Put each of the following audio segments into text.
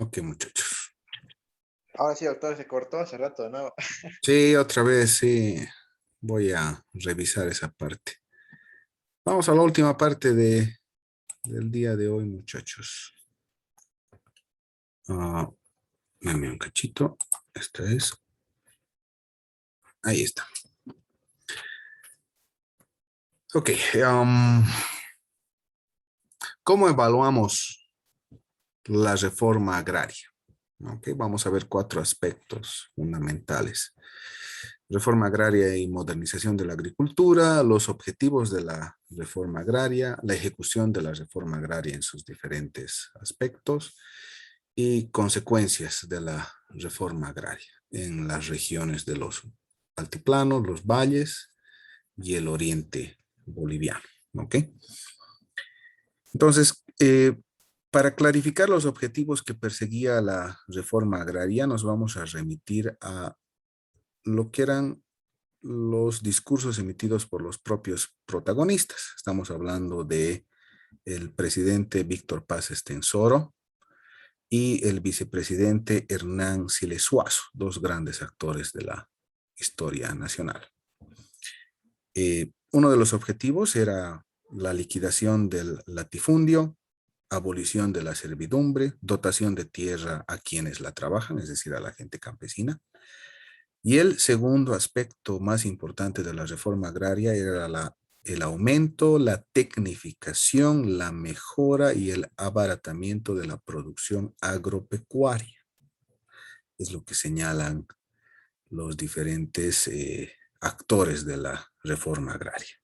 Ok, muchachos. Ahora sí, doctor, se cortó hace rato de nuevo. Sí, otra vez, sí. Voy a revisar esa parte. Vamos a la última parte del día de hoy, muchachos. Ah, dame un cachito. Esta es. Ahí está. Ok. ¿Cómo evaluamos la reforma agraria? Ok, vamos a ver cuatro aspectos fundamentales. Reforma agraria y modernización de la agricultura, los objetivos de la reforma agraria, la ejecución de la reforma agraria en sus diferentes aspectos y consecuencias de la reforma agraria en las regiones de los altiplanos, los valles y el oriente boliviano. ¿Ok? Entonces, para clarificar los objetivos que perseguía la reforma agraria, nos vamos a remitir a lo que eran los discursos emitidos por los propios protagonistas. Estamos hablando de el presidente Víctor Paz Estenssoro y el vicepresidente Hernán Siles Suazo, dos grandes actores de la historia nacional. Uno de los objetivos era la liquidación del latifundio, abolición de la servidumbre, dotación de tierra a quienes la trabajan, es decir, a la gente campesina. Y el segundo aspecto más importante de la reforma agraria era el aumento, la tecnificación, la mejora y el abaratamiento de la producción agropecuaria. Es lo que señalan los diferentes actores de la reforma agraria.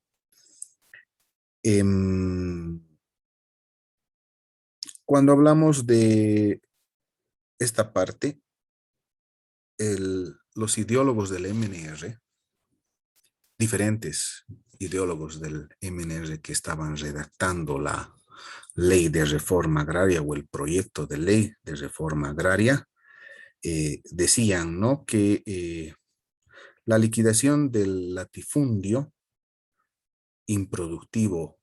Cuando hablamos de esta parte, los ideólogos del MNR, diferentes ideólogos del MNR que estaban redactando la ley de reforma agraria o el proyecto de ley de reforma agraria, decían, ¿no?, que la liquidación del latifundio improductivo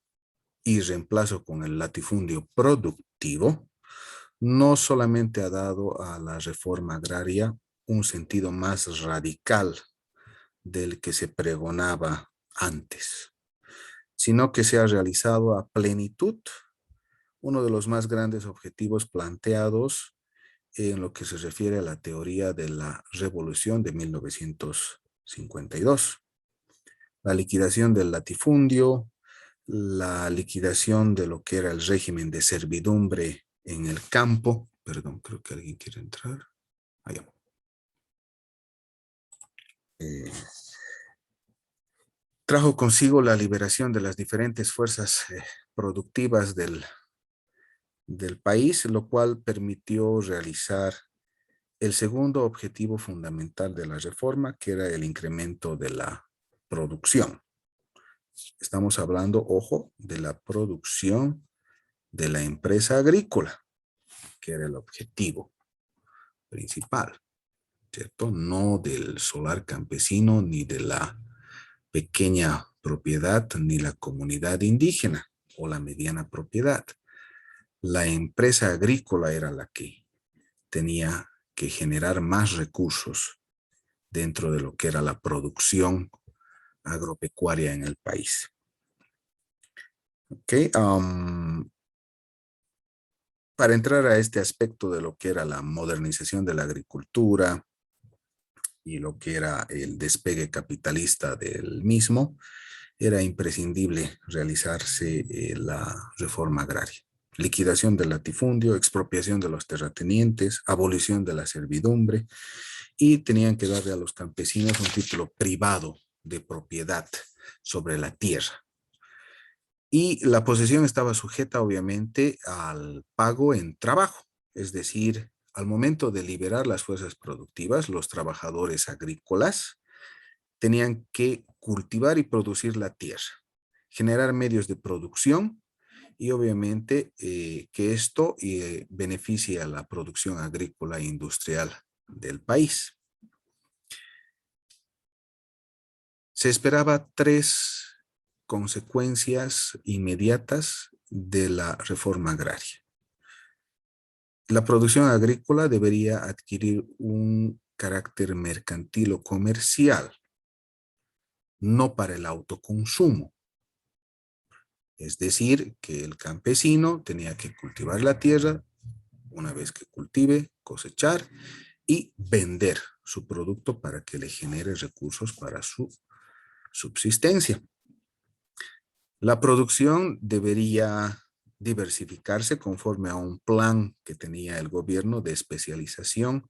y reemplazo con el latifundio productivo no solamente ha dado a la reforma agraria un sentido más radical del que se pregonaba antes, sino que se ha realizado a plenitud uno de los más grandes objetivos planteados en lo que se refiere a la teoría de la revolución de 1952. La liquidación del latifundio, la liquidación de lo que era el régimen de servidumbre en el campo. Perdón, creo que alguien quiere entrar. Allá. Trajo consigo la liberación de las diferentes fuerzas productivas del país, lo cual permitió realizar el segundo objetivo fundamental de la reforma, que era el incremento de la producción. Estamos hablando, ojo, de la producción de la empresa agrícola, que era el objetivo principal, ¿cierto? No del solar campesino, ni de la pequeña propiedad, ni la comunidad indígena o la mediana propiedad. La empresa agrícola era la que tenía que generar más recursos dentro de lo que era la producción agropecuaria en el país. Okay, para entrar a este aspecto de lo que era la modernización de la agricultura y lo que era el despegue capitalista del mismo, era imprescindible realizarse la reforma agraria. Liquidación del latifundio, expropiación de los terratenientes, abolición de la servidumbre, y tenían que darle a los campesinos un título privado de propiedad sobre la tierra. Y la posesión estaba sujeta obviamente al pago en trabajo, es decir, al momento de liberar las fuerzas productivas, los trabajadores agrícolas tenían que cultivar y producir la tierra, generar medios de producción y obviamente que esto beneficie a la producción agrícola e industrial del país. Se esperaba tres consecuencias inmediatas de la reforma agraria. La producción agrícola debería adquirir un carácter mercantil o comercial, no para el autoconsumo. Es decir, que el campesino tenía que cultivar la tierra, una vez que cultive, cosechar y vender su producto para que le genere recursos para su subsistencia. La producción debería diversificarse conforme a un plan que tenía el gobierno de especialización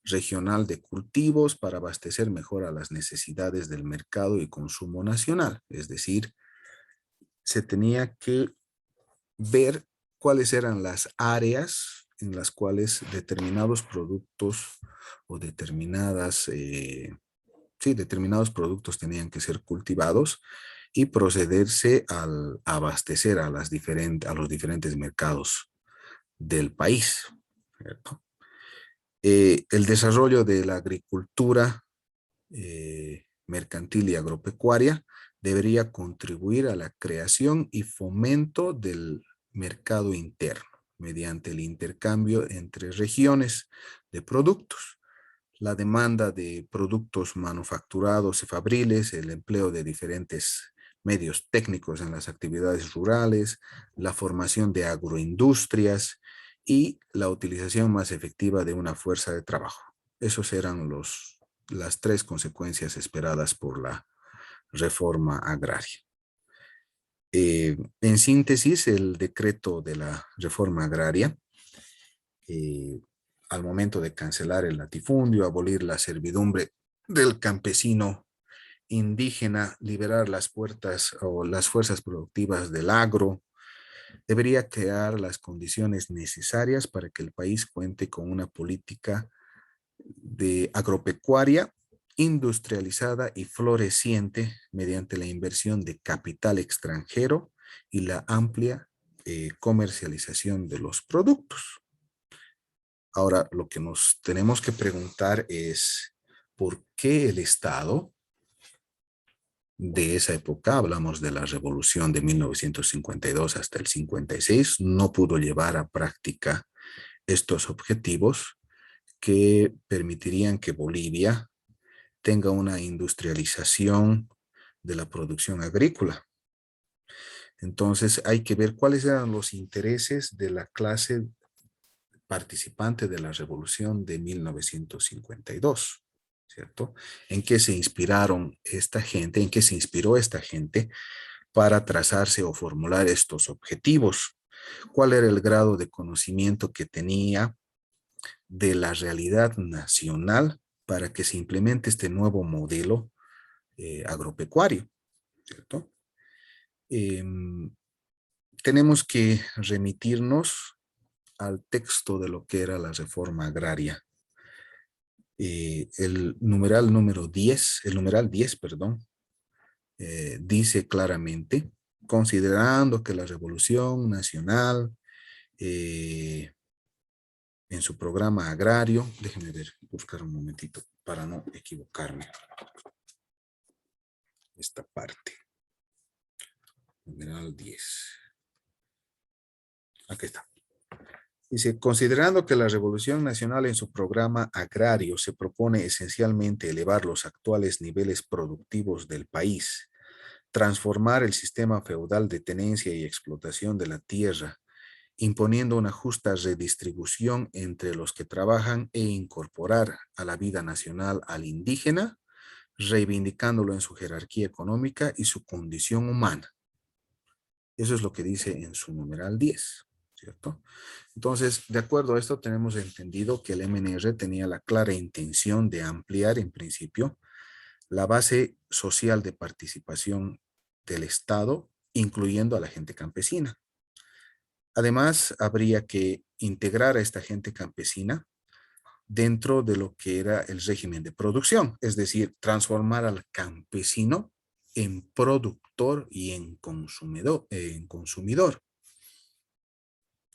regional de cultivos para abastecer mejor a las necesidades del mercado y consumo nacional. Es decir, se tenía que ver cuáles eran las áreas en las cuales determinados productos o determinados productos tenían que ser cultivados y procederse al abastecer a los diferentes mercados del país, ¿cierto? El desarrollo de la agricultura mercantil y agropecuaria debería contribuir a la creación y fomento del mercado interno mediante el intercambio entre regiones de productos, la demanda de productos manufacturados y fabriles, el empleo de diferentes medios técnicos en las actividades rurales, la formación de agroindustrias y la utilización más efectiva de una fuerza de trabajo. Esos eran las tres consecuencias esperadas por la reforma agraria. En síntesis, el decreto de la reforma agraria, eh, al momento de cancelar el latifundio, abolir la servidumbre del campesino indígena, liberar las puertas o las fuerzas productivas del agro, debería crear las condiciones necesarias para que el país cuente con una política de agropecuaria industrializada y floreciente mediante la inversión de capital extranjero y la amplia comercialización de los productos. Ahora, lo que nos tenemos que preguntar es, ¿por qué el Estado de esa época, hablamos de la revolución de 1952 hasta el 56, no pudo llevar a práctica estos objetivos que permitirían que Bolivia tenga una industrialización de la producción agrícola? Entonces hay que ver cuáles eran los intereses de la clase participante de la revolución de 1952, ¿cierto? ¿En qué se inspiraron esta gente? ¿En qué se inspiró esta gente para trazarse o formular estos objetivos? ¿Cuál era el grado de conocimiento que tenía de la realidad nacional para que se implemente este nuevo modelo agropecuario, ¿cierto? Eh, Tenemos que remitirnos al texto de lo que era la reforma agraria. El numeral 10, perdón, dice claramente, considerando que la Revolución Nacional eh, en su programa agrario, déjenme ver, buscar un momentito para no equivocarme. Esta parte, numeral 10. Aquí está. Dice, considerando que la Revolución Nacional en su programa agrario se propone esencialmente elevar los actuales niveles productivos del país, transformar el sistema feudal de tenencia y explotación de la tierra, imponiendo una justa redistribución entre los que trabajan e incorporar a la vida nacional al indígena, reivindicándolo en su jerarquía económica y su condición humana. Eso es lo que dice en su numeral 10, ¿cierto? Entonces, de acuerdo a esto, tenemos entendido que el MNR tenía la clara intención de ampliar, en principio, la base social de participación del Estado, incluyendo a la gente campesina. Además, habría que integrar a esta gente campesina dentro de lo que era el régimen de producción, es decir, transformar al campesino en productor y en consumidor.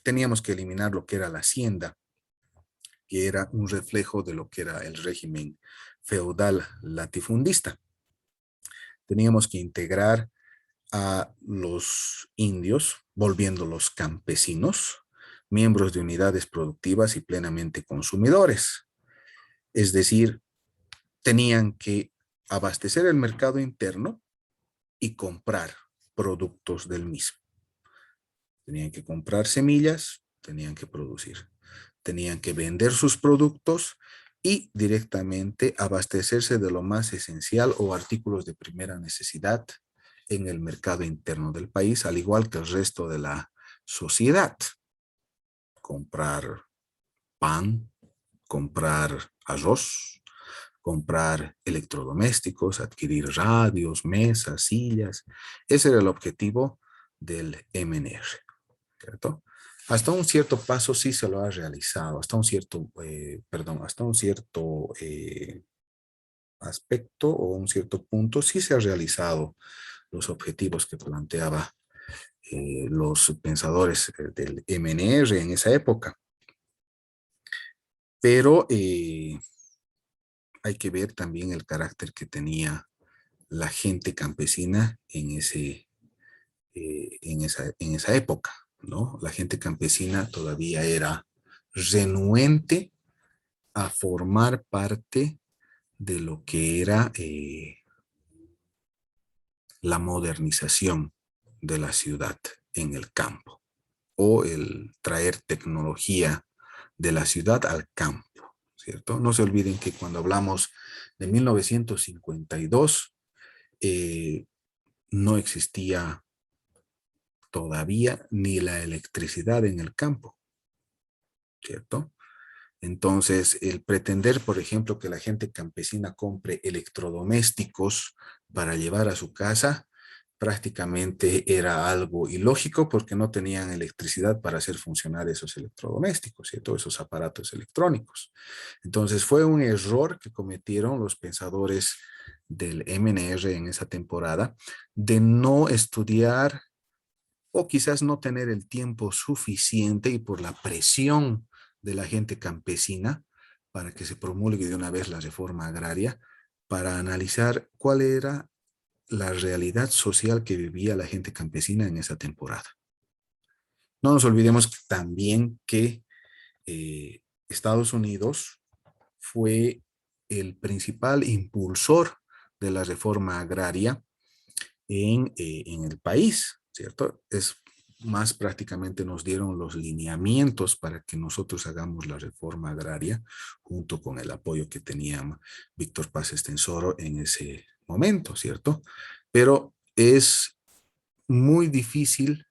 Teníamos que eliminar lo que era la hacienda, que era un reflejo de lo que era el régimen feudal latifundista. Teníamos que integrar a los indios, volviéndolos campesinos, miembros de unidades productivas y plenamente consumidores. Es decir, tenían que abastecer el mercado interno y comprar productos del mismo. Tenían que comprar semillas, tenían que producir. Tenían que vender sus productos y directamente abastecerse de lo más esencial o artículos de primera necesidad en el mercado interno del país, al igual que el resto de la sociedad. Comprar pan, comprar arroz, comprar electrodomésticos, adquirir radios, mesas, sillas. Ese era el objetivo del MNR, ¿cierto? Hasta un cierto paso sí se lo ha realizado, hasta un cierto, hasta un cierto aspecto o un cierto punto sí se ha realizado los objetivos que planteaba los pensadores del MNR en esa época. Pero hay que ver también el carácter que tenía la gente campesina en esa época, ¿no? La gente campesina todavía era renuente a formar parte de lo que era la modernización de la ciudad en el campo o el traer tecnología de la ciudad al campo, ¿cierto? No se olviden que cuando hablamos de 1952, no existía todavía ni la electricidad en el campo, ¿cierto? Entonces, el pretender, por ejemplo, que la gente campesina compre electrodomésticos para llevar a su casa, prácticamente era algo ilógico porque no tenían electricidad para hacer funcionar esos electrodomésticos, ¿cierto? Esos aparatos electrónicos. Entonces, fue un error que cometieron los pensadores del MNR en esa temporada de no estudiar o quizás no tener el tiempo suficiente y por la presión de la gente campesina para que se promulgue de una vez la reforma agraria, para analizar cuál era la realidad social que vivía la gente campesina en esa temporada. No nos olvidemos también que Estados Unidos fue el principal impulsor de la reforma agraria en el país, ¿cierto? Es más prácticamente nos dieron los lineamientos para que nosotros hagamos la reforma agraria junto con el apoyo que tenía Víctor Paz Estenssoro en ese momento, ¿cierto? Pero es muy difícil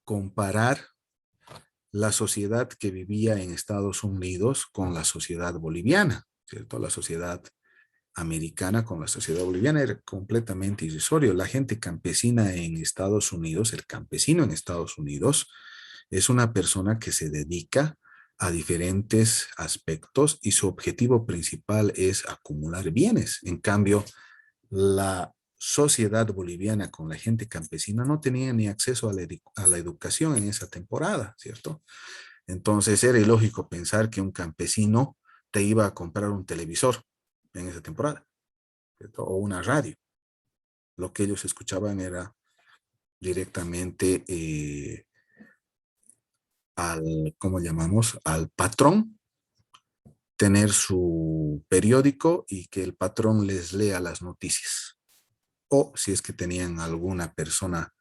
comparar la sociedad que vivía en Estados Unidos con la sociedad boliviana, ¿cierto? La sociedad americana con la sociedad boliviana era completamente irrisorio. La gente campesina en Estados Unidos, el campesino en Estados Unidos, es una persona que se dedica a diferentes aspectos y su objetivo principal es acumular bienes. En cambio, la sociedad boliviana con la gente campesina no tenía ni acceso a la educación en esa temporada, ¿cierto? Entonces era ilógico pensar que un campesino te iba a comprar un televisor en esa temporada, ¿cierto? O una radio. Lo que ellos escuchaban era directamente ¿cómo llamamos? Al patrón, tener su periódico y que el patrón les lea las noticias. O si es que tenían alguna persona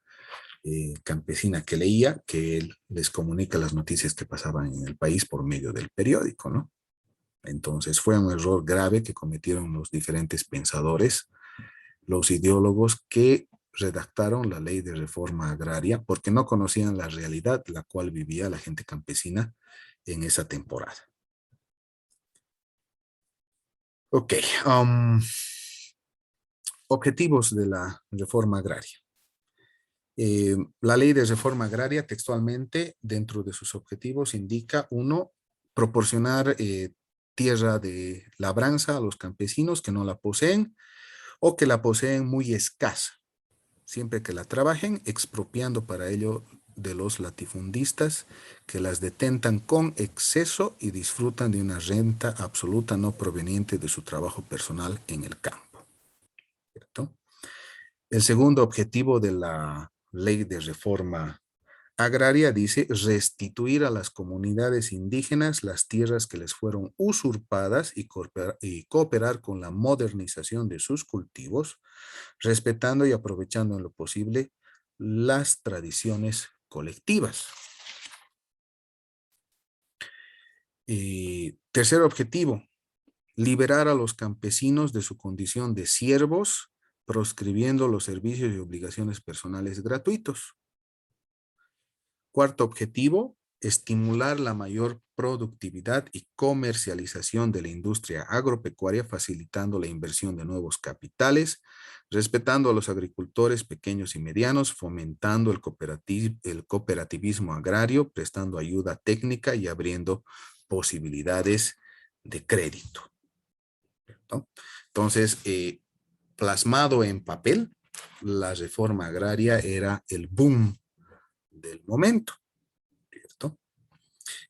campesina que leía, que él les comunica las noticias que pasaban en el país por medio del periódico, ¿no? Entonces fue un error grave que cometieron los diferentes pensadores, los ideólogos que redactaron la ley de reforma agraria porque no conocían la realidad la cual vivía la gente campesina en esa temporada. Ok, objetivos de la reforma agraria. La ley de reforma agraria textualmente dentro de sus objetivos indica, uno, proporcionar tierra de labranza a los campesinos que no la poseen o que la poseen muy escasa, siempre que la trabajen, expropiando para ello de los latifundistas que las detentan con exceso y disfrutan de una renta absoluta no proveniente de su trabajo personal en el campo, ¿cierto? El segundo objetivo de la ley de reforma agraria dice restituir a las comunidades indígenas las tierras que les fueron usurpadas y cooperar con la modernización de sus cultivos, respetando y aprovechando en lo posible las tradiciones colectivas. Tercer objetivo, liberar a los campesinos de su condición de siervos, proscribiendo los servicios y obligaciones personales gratuitos. Cuarto objetivo, estimular la mayor productividad y comercialización de la industria agropecuaria, facilitando la inversión de nuevos capitales, respetando a los agricultores pequeños y medianos, fomentando el cooperativismo agrario, prestando ayuda técnica y abriendo posibilidades de crédito, ¿no? Entonces, plasmado en papel, la reforma agraria era el boom del momento, ¿cierto?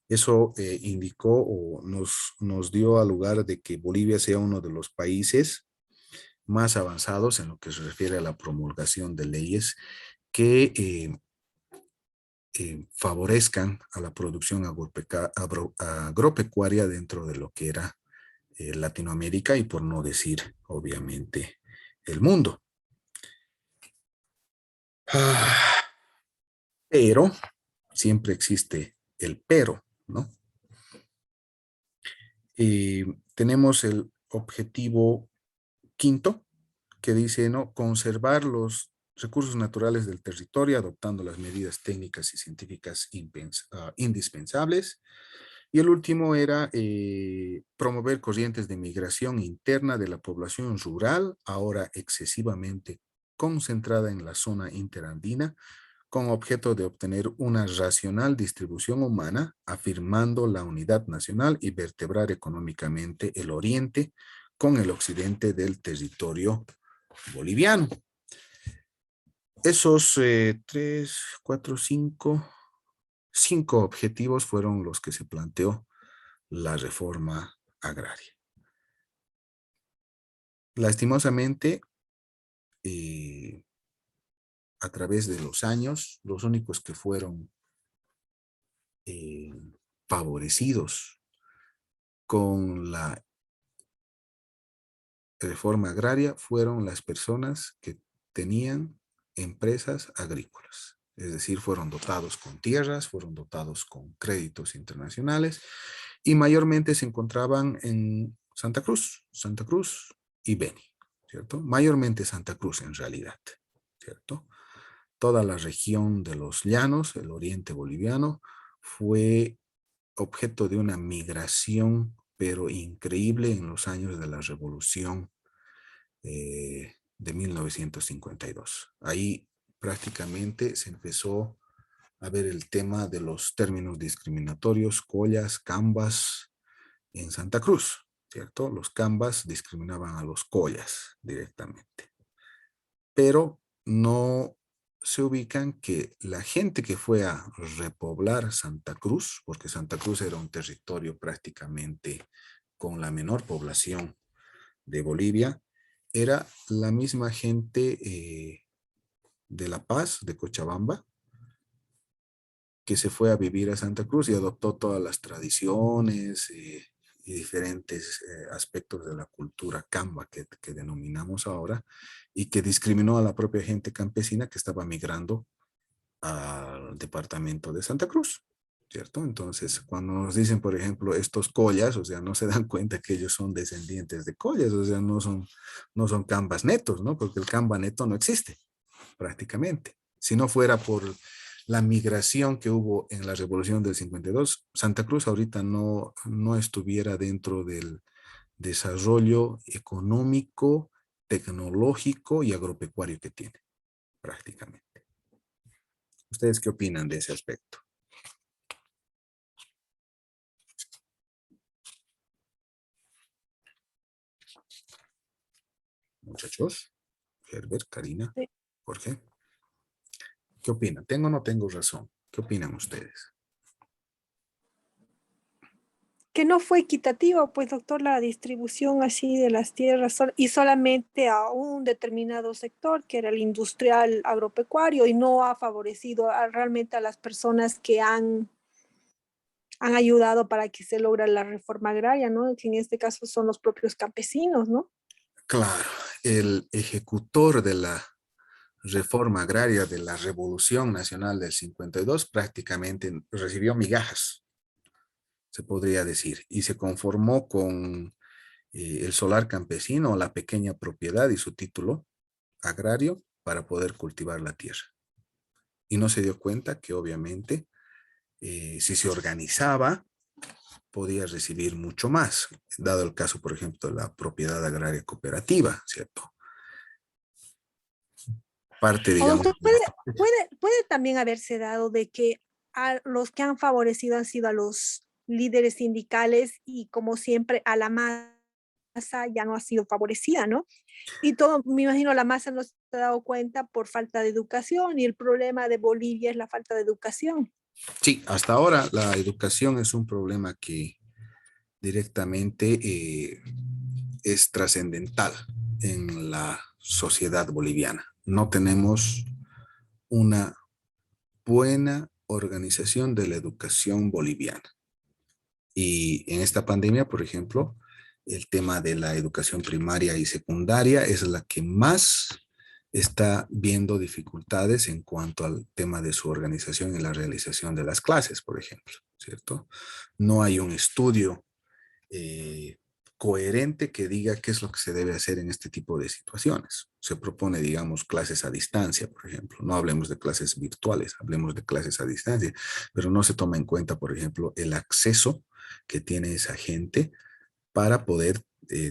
Eso indicó o nos dio a lugar de que Bolivia sea uno de los países más avanzados en lo que se refiere a la promulgación de leyes que favorezcan a la producción agropecuaria dentro de lo que era Latinoamérica y por no decir, obviamente, el mundo. Pero siempre existe el pero, ¿no? Tenemos el objetivo quinto, que dice, ¿no? Conservar los recursos naturales del territorio, adoptando las medidas técnicas y científicas indispensables. Y el último era promover corrientes de migración interna de la población rural, ahora excesivamente concentrada en la zona interandina, con objeto de obtener una racional distribución humana, afirmando la unidad nacional y vertebrar económicamente el oriente con el occidente del territorio boliviano. Esos 3, 4, 5 objetivos fueron los que se planteó la reforma agraria. Lastimosamente, a través de los años, los únicos que fueron favorecidos con la reforma agraria fueron las personas que tenían empresas agrícolas. Es decir, fueron dotados con tierras, fueron dotados con créditos internacionales y mayormente se encontraban en Santa Cruz y Beni, ¿cierto? Mayormente Santa Cruz en realidad, ¿cierto? Toda la región de los llanos, el oriente boliviano, fue objeto de una migración, pero increíble en los años de la revolución de 1952. Ahí prácticamente se empezó a ver el tema de los términos discriminatorios, collas, cambas en Santa Cruz, ¿cierto? Los cambas discriminaban a los collas directamente. Pero no se ubican que la gente que fue a repoblar Santa Cruz, porque Santa Cruz era un territorio prácticamente con la menor población de Bolivia, era la misma gente de La Paz, de Cochabamba, que se fue a vivir a Santa Cruz y adoptó todas las tradiciones y diferentes aspectos de la cultura camba que denominamos ahora, y que discriminó a la propia gente campesina que estaba migrando al departamento de Santa Cruz, ¿cierto? Entonces, cuando nos dicen, por ejemplo, estos collas, o sea, no se dan cuenta que ellos son descendientes de collas, o sea, no son cambas netos, ¿no? Porque el camba neto no existe, prácticamente. Si no fuera por la migración que hubo en la Revolución del 52, Santa Cruz ahorita no estuviera dentro del desarrollo económico, tecnológico y agropecuario que tiene, prácticamente. ¿Ustedes qué opinan de ese aspecto? Muchachos, Herbert, Karina, Sí. Jorge, ¿qué opinan? ¿Tengo o no tengo razón? ¿Qué opinan ustedes? que no fue equitativo, pues doctor, la distribución así de las tierras y solamente a un determinado sector, que era el industrial agropecuario, y no ha favorecido realmente a las personas que han ayudado para que se logre la reforma agraria, ¿no? Que en este caso son los propios campesinos, ¿no? Claro, el ejecutor de la reforma agraria de la Revolución Nacional del 52 prácticamente recibió migajas, se podría decir, y se conformó con el solar campesino, la pequeña propiedad y su título agrario para poder cultivar la tierra. Y no se dio cuenta que obviamente si se organizaba podía recibir mucho más, dado el caso, por ejemplo, de la propiedad agraria cooperativa, ¿cierto? Parte, O digamos, doctor, puede también haberse dado de que a los que han favorecido han sido a los líderes sindicales y como siempre a la masa ya no ha sido favorecida, ¿no? Y todo, me imagino, la masa no se ha dado cuenta por falta de educación y el problema de Bolivia es la falta de educación. sí, hasta ahora la educación es un problema que directamente es trascendental en la sociedad boliviana. No tenemos una buena organización de la educación boliviana. Y en esta pandemia, por ejemplo, el tema de la educación primaria y secundaria es la que más está viendo dificultades en cuanto al tema de su organización y la realización de las clases, por ejemplo, ¿cierto? No hay un estudio eh, coherente que diga qué es lo que se debe hacer en este tipo de situaciones. Se propone, digamos, clases a distancia, por ejemplo. No hablemos de clases virtuales, hablemos de clases a distancia, pero no se toma en cuenta, por ejemplo, el acceso que tiene esa gente para poder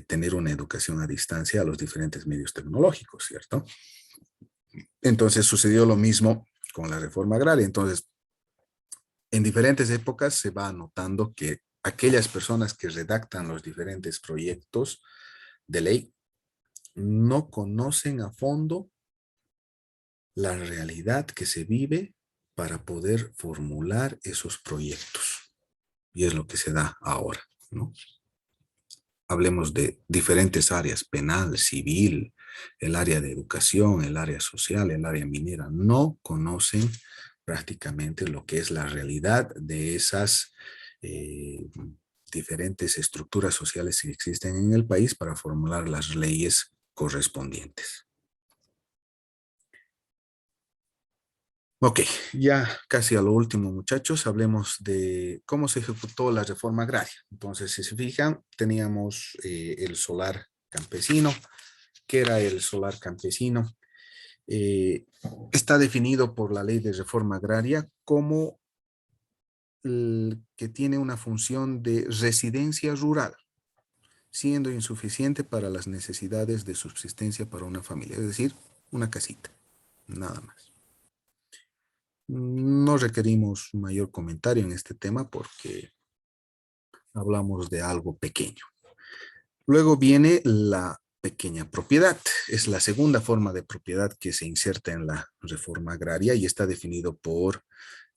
tener una educación a distancia a los diferentes medios tecnológicos, ¿cierto? Entonces sucedió lo mismo con la reforma agraria. Entonces, en diferentes épocas se va notando que aquellas personas que redactan los diferentes proyectos de ley no conocen a fondo la realidad que se vive para poder formular esos proyectos. Y es lo que se da ahora, ¿no? Hablemos de diferentes áreas, penal, civil, el área de educación, el área social, el área minera. No conocen prácticamente lo que es la realidad de esas diferentes estructuras sociales que existen en el país para formular las leyes correspondientes. Ok, ya casi a lo último, muchachos, hablemos de cómo se ejecutó la reforma agraria. Entonces, si se fijan, teníamos el solar campesino. ¿Qué era el solar campesino? Eh, Está definido por la ley de reforma agraria como que tiene una función de residencia rural, siendo insuficiente para las necesidades de subsistencia para una familia, es decir, una casita, nada más. No requerimos mayor comentario en este tema porque hablamos de algo pequeño. Luego viene la pequeña propiedad. Es la segunda forma de propiedad que se inserta en la reforma agraria y está definido por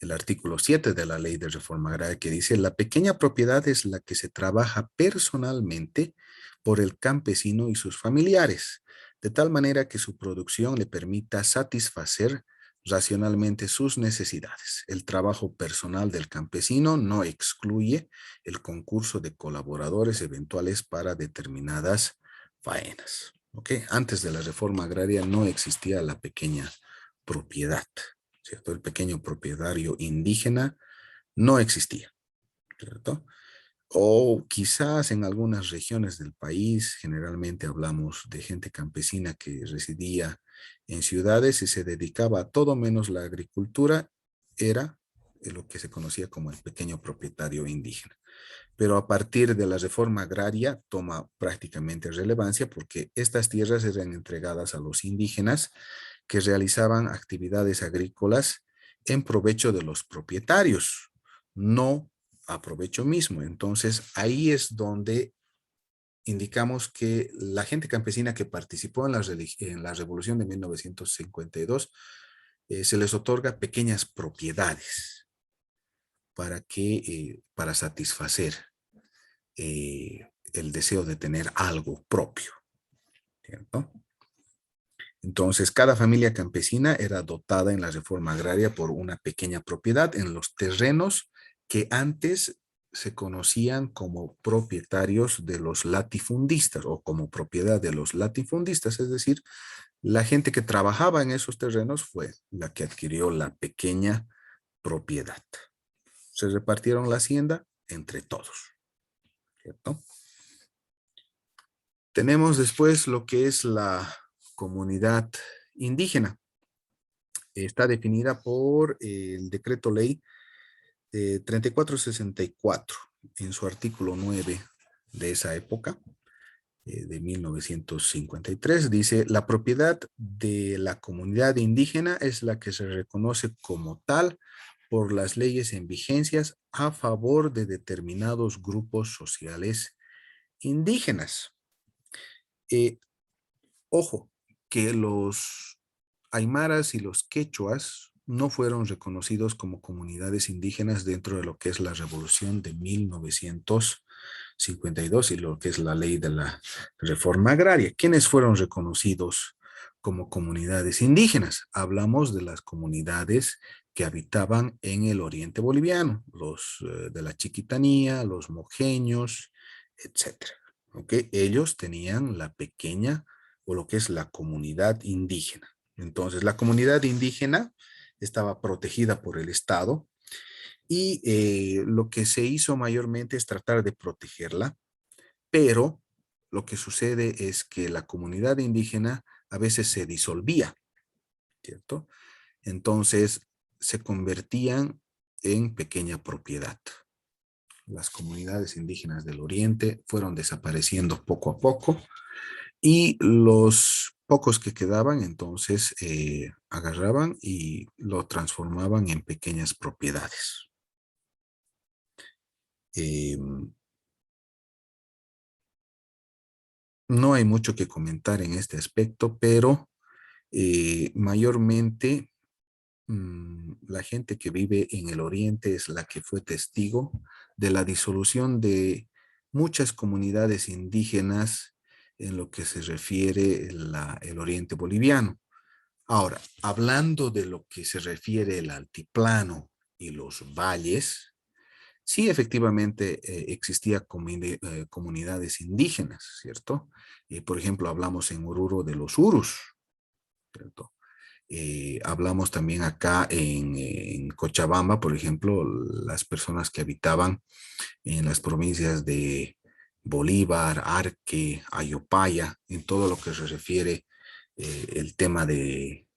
el artículo 7 de la ley de reforma agraria que dice: la pequeña propiedad es la que se trabaja personalmente por el campesino y sus familiares, de tal manera que su producción le permita satisfacer racionalmente sus necesidades. El trabajo personal del campesino no excluye el concurso de colaboradores eventuales para determinadas faenas. ¿Ok? Antes de la reforma agraria no existía la pequeña propiedad, ¿cierto? El pequeño propietario indígena no existía, ¿cierto? O quizás en algunas regiones del país, generalmente hablamos de gente campesina que residía en ciudades y se dedicaba a todo menos la agricultura, era lo que se conocía como el pequeño propietario indígena. Pero a partir de la reforma agraria toma prácticamente relevancia porque estas tierras eran entregadas a los indígenas que realizaban actividades agrícolas en provecho de los propietarios, no a provecho mismo. Entonces, ahí es donde indicamos que la gente campesina que participó en la revolución de 1952 se les otorga pequeñas propiedades para satisfacer el deseo de tener algo propio, ¿cierto? Entonces, cada familia campesina era dotada en la reforma agraria por una pequeña propiedad en los terrenos que antes se conocían como propietarios de los latifundistas o como propiedad de los latifundistas, es decir, la gente que trabajaba en esos terrenos fue la que adquirió la pequeña propiedad. Se repartieron la hacienda entre todos, ¿cierto? Tenemos después lo que es la comunidad indígena. Está definida por el decreto ley 3464 en su artículo 9 de esa época, de 1953. Dice, la propiedad de la comunidad indígena es la que se reconoce como tal por las leyes en vigencias a favor de determinados grupos sociales indígenas. Ojo, que los aymaras y los quechuas no fueron reconocidos como comunidades indígenas dentro de lo que es la revolución de 1952 y lo que es la ley de la reforma agraria. ¿Quiénes fueron reconocidos como comunidades indígenas? Hablamos de las comunidades que habitaban en el oriente boliviano, los de la Chiquitanía, los mojeños, etcétera. ¿Okay? Ellos tenían la pequeña o lo que es la comunidad indígena. Entonces, la comunidad indígena estaba protegida por el Estado y lo que se hizo mayormente es tratar de protegerla, pero lo que sucede es que la comunidad indígena a veces se disolvía, ¿cierto? Entonces, se convertían en pequeña propiedad. Las comunidades indígenas del Oriente fueron desapareciendo poco a poco y los pocos que quedaban entonces agarraban y lo transformaban en pequeñas propiedades. No hay mucho que comentar en este aspecto, pero mayormente la gente que vive en el Oriente es la que fue testigo de la disolución de muchas comunidades indígenas en lo que se refiere el Oriente boliviano. Ahora, hablando de lo que se refiere el altiplano y los valles, sí, efectivamente existía comunidades indígenas, ¿cierto? Por ejemplo, hablamos en Oruro de los Urus, ¿cierto? Hablamos también acá en Cochabamba, por ejemplo, las personas que habitaban en las provincias de Bolívar, Arque, Ayopaya, en todo lo que se refiere el tema de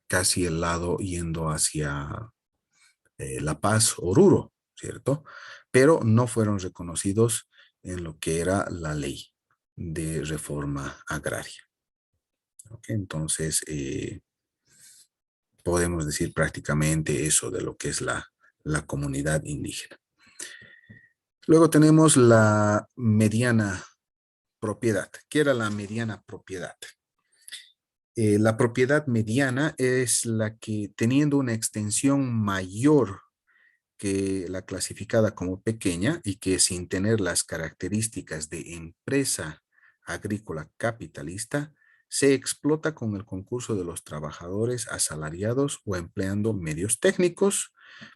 casi el lado yendo hacia La Paz, Oruro, ¿cierto? Pero no fueron reconocidos en lo que era la ley de reforma agraria. ¿Okay? Entonces, podemos decir prácticamente eso de lo que es la comunidad indígena. Luego tenemos la mediana propiedad. ¿Qué era la mediana propiedad? La propiedad mediana es la que teniendo una extensión mayor que la clasificada como pequeña y que sin tener las características de empresa agrícola capitalista, se explota con el concurso de los trabajadores asalariados o empleando medios técnicos,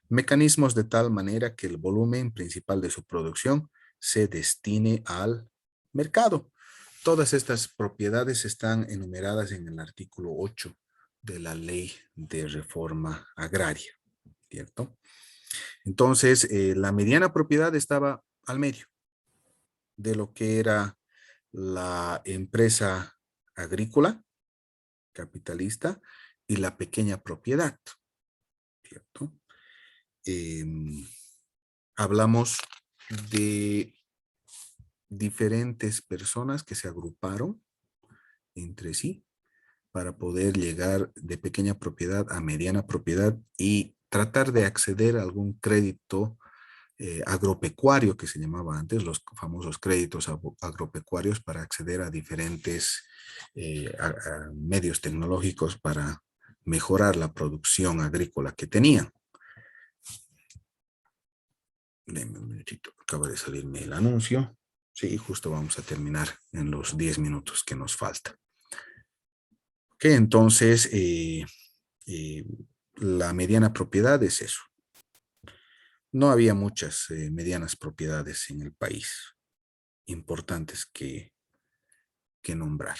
mecanismos de tal manera que el volumen principal de su producción se destine al mercado. Todas estas propiedades están enumeradas en el artículo 8 de la Ley de Reforma Agraria, ¿cierto? Entonces, la mediana propiedad estaba al medio de lo que era la empresa agrícola capitalista y la pequeña propiedad, ¿cierto? Hablamos de diferentes personas que se agruparon entre sí para poder llegar de pequeña propiedad a mediana propiedad y tratar de acceder a algún crédito agropecuario que se llamaba antes, los famosos créditos agropecuarios para acceder a diferentes a medios tecnológicos para mejorar la producción agrícola que tenían. Denme un minutito, acaba de salirme el anuncio. Sí, justo vamos a terminar en los 10 minutos que nos falta. Ok, entonces, eh, la mediana propiedad es eso. No había muchas medianas propiedades en el país importantes que nombrar.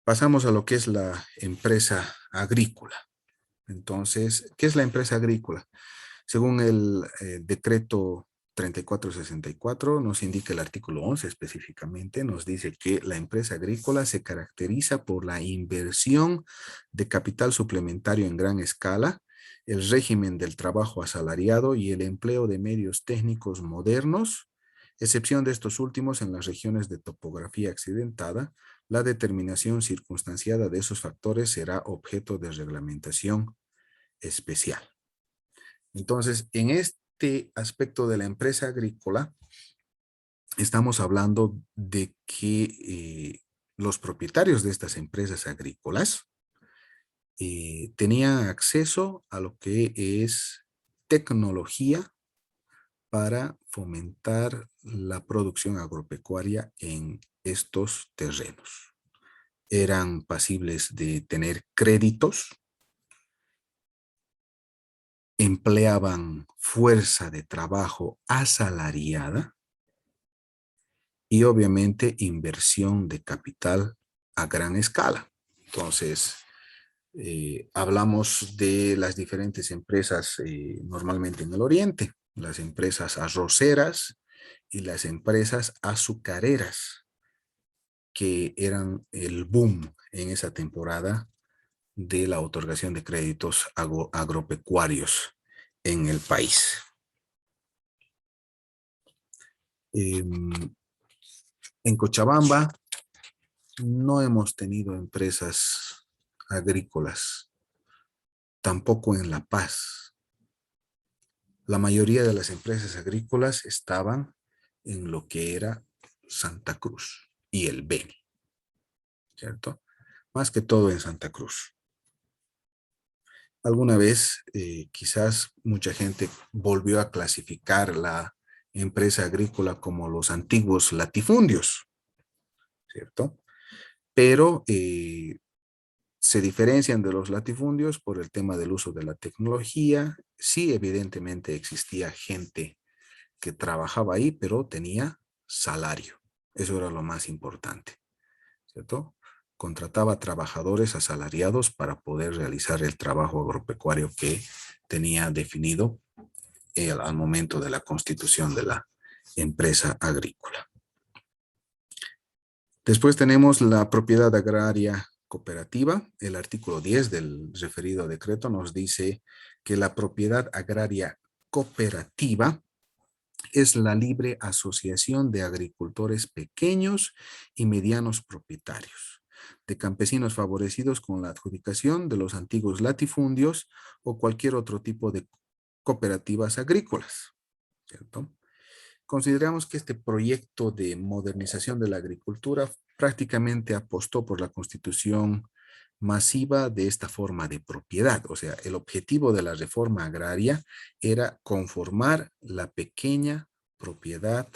Pasamos a lo que es la empresa agrícola. Entonces, ¿qué es la empresa agrícola? Según el decreto 3464, nos indica el artículo 11 específicamente, nos dice que la empresa agrícola se caracteriza por la inversión de capital suplementario en gran escala, el régimen del trabajo asalariado y el empleo de medios técnicos modernos, excepción de estos últimos en las regiones de topografía accidentada. La determinación circunstanciada de esos factores será objeto de reglamentación especial. Entonces, en este aspecto de la empresa agrícola, estamos hablando de que los propietarios de estas empresas agrícolas tenían acceso a lo que es tecnología para fomentar la producción agropecuaria en estos terrenos. Eran pasibles de tener créditos, empleaban fuerza de trabajo asalariada y obviamente inversión de capital a gran escala. Entonces, hablamos de las diferentes empresas normalmente en el oriente, las empresas arroceras y las empresas azucareras, que eran el boom en esa temporada de la otorgación de créditos agropecuarios en el país. En Cochabamba no hemos tenido empresas agrícolas, tampoco en La Paz. La mayoría de las empresas agrícolas estaban en lo que era Santa Cruz y el Beni, ¿cierto? Más que todo en Santa Cruz. Alguna vez, quizás mucha gente volvió a clasificar la empresa agrícola como los antiguos latifundios, ¿cierto? Pero se diferencian de los latifundios por el tema del uso de la tecnología. Sí, evidentemente existía gente que trabajaba ahí, pero tenía salario. Eso era lo más importante, ¿cierto? Contrataba trabajadores asalariados para poder realizar el trabajo agropecuario que tenía definido al momento de la constitución de la empresa agrícola. Después tenemos la propiedad agraria cooperativa. El artículo 10 del referido decreto nos dice que la propiedad agraria cooperativa es la libre asociación de agricultores pequeños y medianos propietarios, de campesinos favorecidos con la adjudicación de los antiguos latifundios o cualquier otro tipo de cooperativas agrícolas, ¿cierto? Consideramos que este proyecto de modernización de la agricultura prácticamente apostó por la constitución masiva de esta forma de propiedad. O sea, el objetivo de la reforma agraria era conformar la pequeña propiedad,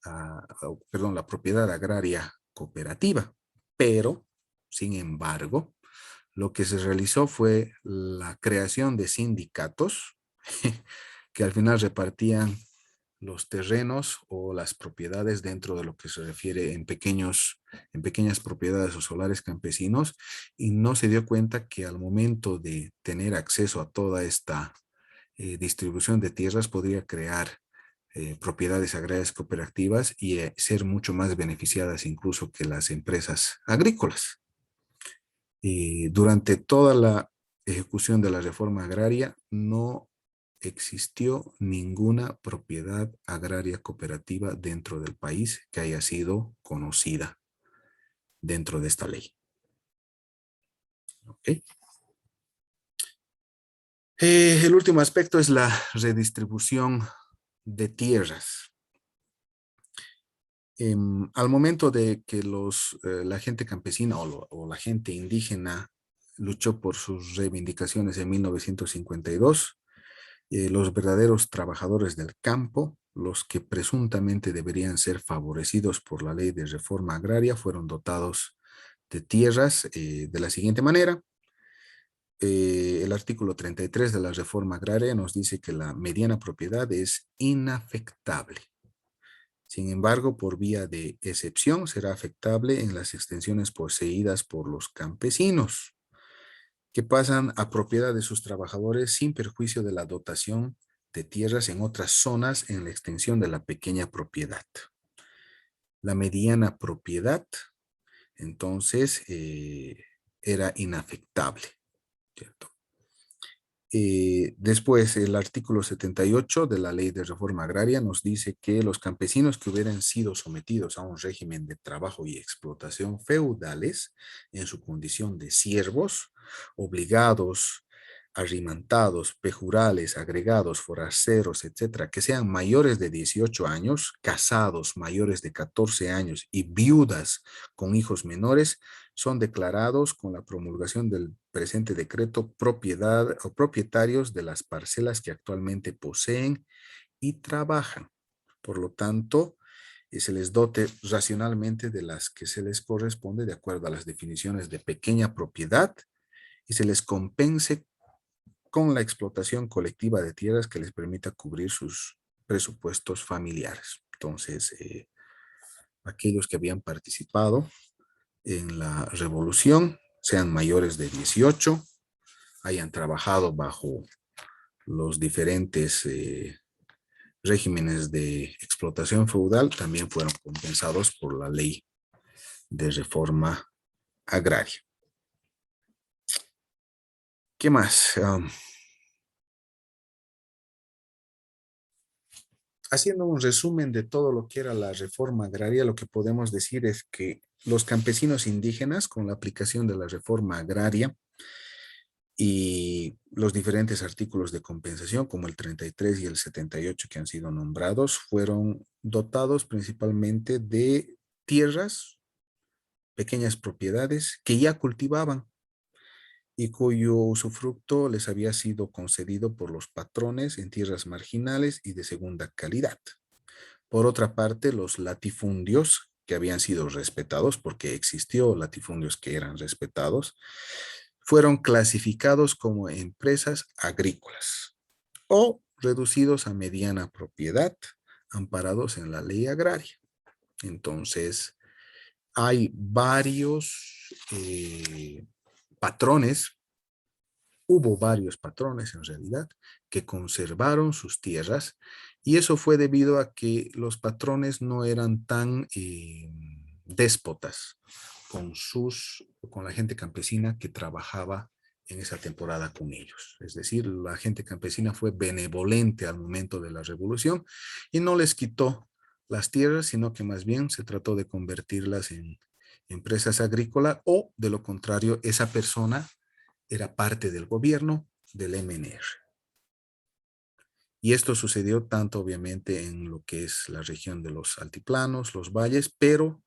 la propiedad agraria cooperativa. Pero, sin embargo, lo que se realizó fue la creación de sindicatos que al final repartían los terrenos o las propiedades dentro de lo que se refiere en pequeñas propiedades o solares campesinos, y no se dio cuenta que al momento de tener acceso a toda esta distribución de tierras podría crear propiedades agrarias cooperativas y ser mucho más beneficiadas incluso que las empresas agrícolas. Durante toda la ejecución de la reforma agraria no existió ninguna propiedad agraria cooperativa dentro del país que haya sido conocida dentro de esta ley. ¿Okay? El último aspecto es la redistribución de tierras. Al momento de que la gente campesina o la gente indígena luchó por sus reivindicaciones en 1952, Los verdaderos trabajadores del campo, los que presuntamente deberían ser favorecidos por la ley de reforma agraria, fueron dotados de tierras de la siguiente manera. El artículo 33 de la reforma agraria nos dice que la mediana propiedad es inafectable. Sin embargo, por vía de excepción, será afectable en las extensiones poseídas por los campesinos, que pasan a propiedad de sus trabajadores sin perjuicio de la dotación de tierras en otras zonas en la extensión de la pequeña propiedad. La mediana propiedad, entonces, era inafectable, ¿cierto? Después, el artículo 78 de la Ley de Reforma Agraria nos dice que los campesinos que hubieran sido sometidos a un régimen de trabajo y explotación feudales en su condición de siervos, obligados, arrimantados, pejurales, agregados, forasteros, etcétera, que sean mayores de 18 años, casados mayores de 14 años y viudas con hijos menores, son declarados con la promulgación del presente decreto propiedad o propietarios de las parcelas que actualmente poseen y trabajan. Por lo tanto, se les dote racionalmente de las que se les corresponde de acuerdo a las definiciones de pequeña propiedad y se les compense con la explotación colectiva de tierras que les permita cubrir sus presupuestos familiares. Entonces, aquellos que habían participado en la revolución, sean mayores de 18, hayan trabajado bajo los diferentes regímenes de explotación feudal, también fueron compensados por la ley de reforma agraria. ¿Qué más? Haciendo un resumen de todo lo que era la reforma agraria, lo que podemos decir es que los campesinos indígenas, con la aplicación de la reforma agraria y los diferentes artículos de compensación, como el 33 y el 78 que han sido nombrados, fueron dotados principalmente de tierras, pequeñas propiedades que ya cultivaban y cuyo usufructo les había sido concedido por los patrones en tierras marginales y de segunda calidad. Por otra parte, los latifundios que habían sido respetados, porque existió latifundios que eran respetados, fueron clasificados como empresas agrícolas o reducidos a mediana propiedad, amparados en la ley agraria. Entonces, hay varios patrones. Hubo varios patrones en realidad que conservaron sus tierras y eso fue debido a que los patrones no eran tan déspotas con la gente campesina que trabajaba en esa temporada con ellos. Es decir, la gente campesina fue benevolente al momento de la revolución y no les quitó las tierras, sino que más bien se trató de convertirlas en empresas agrícolas o de lo contrario, esa persona era parte del gobierno del MNR. Y esto sucedió tanto obviamente en lo que es la región de los altiplanos, los valles, pero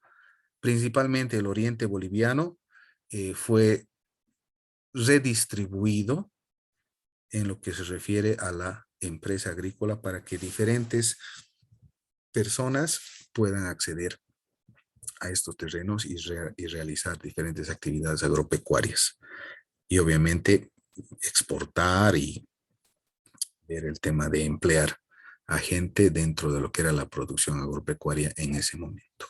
principalmente el oriente boliviano fue redistribuido en lo que se refiere a la empresa agrícola para que diferentes personas puedan acceder a estos terrenos y realizar diferentes actividades agropecuarias. Y obviamente exportar y ver el tema de emplear a gente dentro de lo que era la producción agropecuaria en ese momento.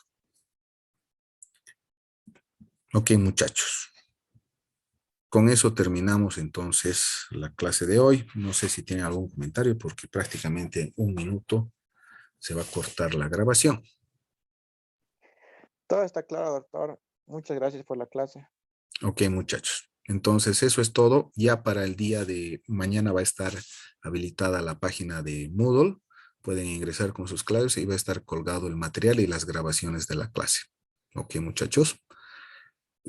Ok, muchachos. Con eso terminamos entonces la clase de hoy. No sé si tienen algún comentario porque prácticamente en un minuto se va a cortar la grabación. Todo está claro, doctor. Muchas gracias por la clase. Ok, muchachos. Entonces, eso es todo. Ya para el día de mañana va a estar habilitada la página de Moodle. Pueden ingresar con sus claves y va a estar colgado el material y las grabaciones de la clase. Ok, muchachos.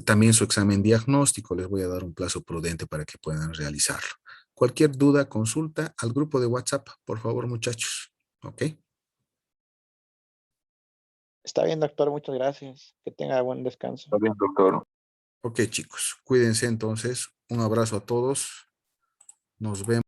También su examen diagnóstico les voy a dar un plazo prudente para que puedan realizarlo. Cualquier duda, consulta al grupo de WhatsApp, por favor, muchachos. Ok. Está bien, doctor. Muchas gracias. Que tenga buen descanso. Está bien, doctor. Ok, chicos. Cuídense entonces. Un abrazo a todos. Nos vemos.